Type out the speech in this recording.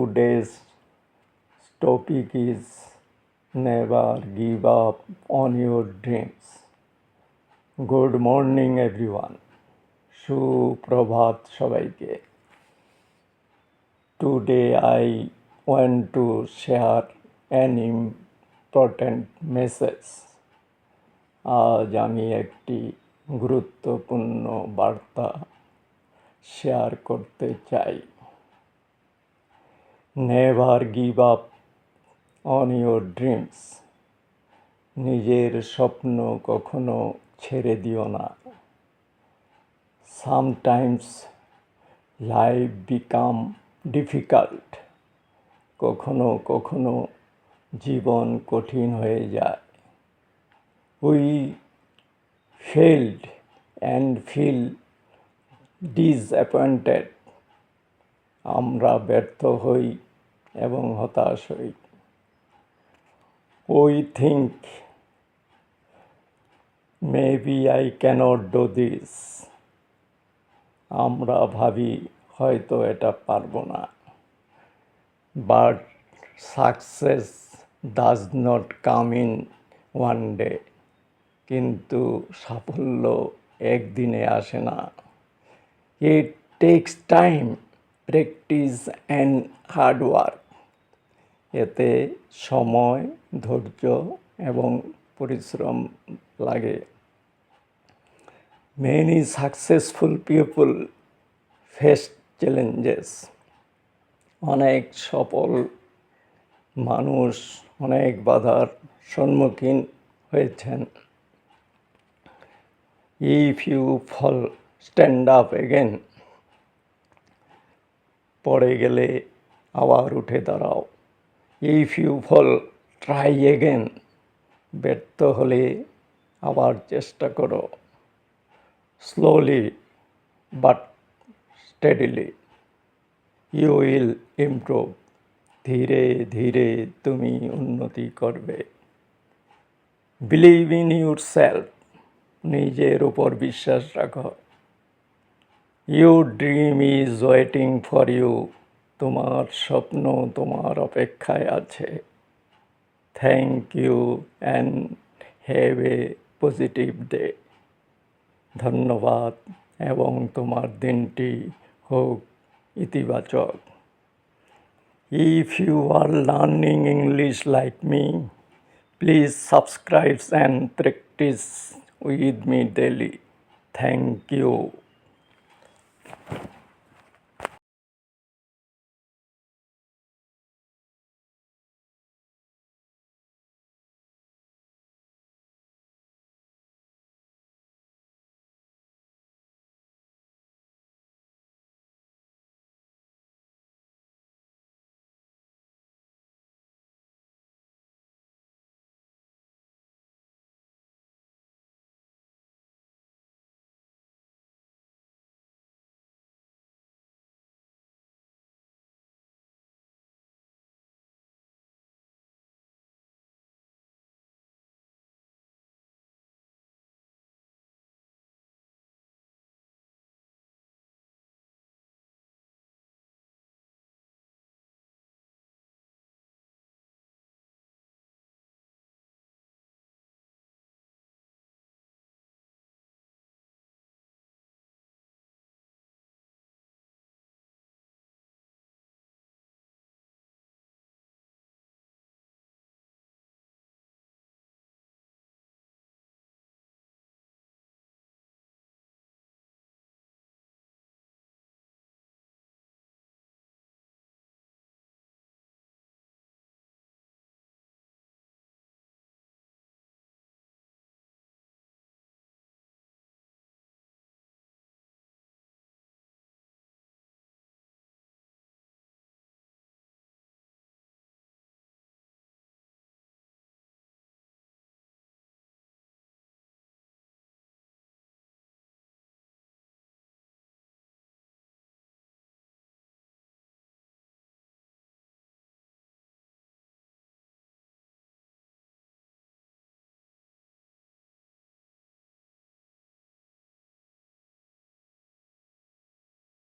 Today's topic is never give up on your dreams. Good morning everyone. সুপ্রভাত সবাইকে. Today I want to share an important message. আজ আমি একটি গুরুত্বপূর্ণ বার্তা শেয়ার করতে চাই. Never give up on your dreams. নিজের স্বপ্ন কখনো ছেড়ে দিও না. Sometimes life become difficult. কখনো কখনো জীবন কঠিন হয়ে যায়. We failed and feel disappointed. আমরা ব্যর্থ হই এবং হতাশ হই. We think maybe I cannot do this. আমরা ভাবি হয়তো এটা পারবো না. But success does not come in one day. কিন্তু সাফল্য একদিনে আসে না. It takes time, practice and hard work. এতে সময়, ধৈর্য এবং পরিশ্রম লাগে. Many successful people face challenges. অনেক সফল মানুষ অনেক বাধার সম্মুখীন হয়েছেন. If you fall, stand up again. পড়ে গেলে আবার উঠে দাঁড়াও. If you fall, try again. ব্যর্থ হলে আবার চেষ্টা করো. Slowly but steadily you will improve. ধীরে ধীরে তুমি উন্নতি করবে. Believe in yourself. নিজের উপর বিশ্বাস রাখো. Your dream is waiting for you. তোমার স্বপ্ন তোমার অপেক্ষায় আছে. Thank you and have a positive day. ধন্যবাদ এবং তোমার দিনটি হোক ইতিবাচক. If you are learning English like me, please subscribe and practice with me daily. Thank you.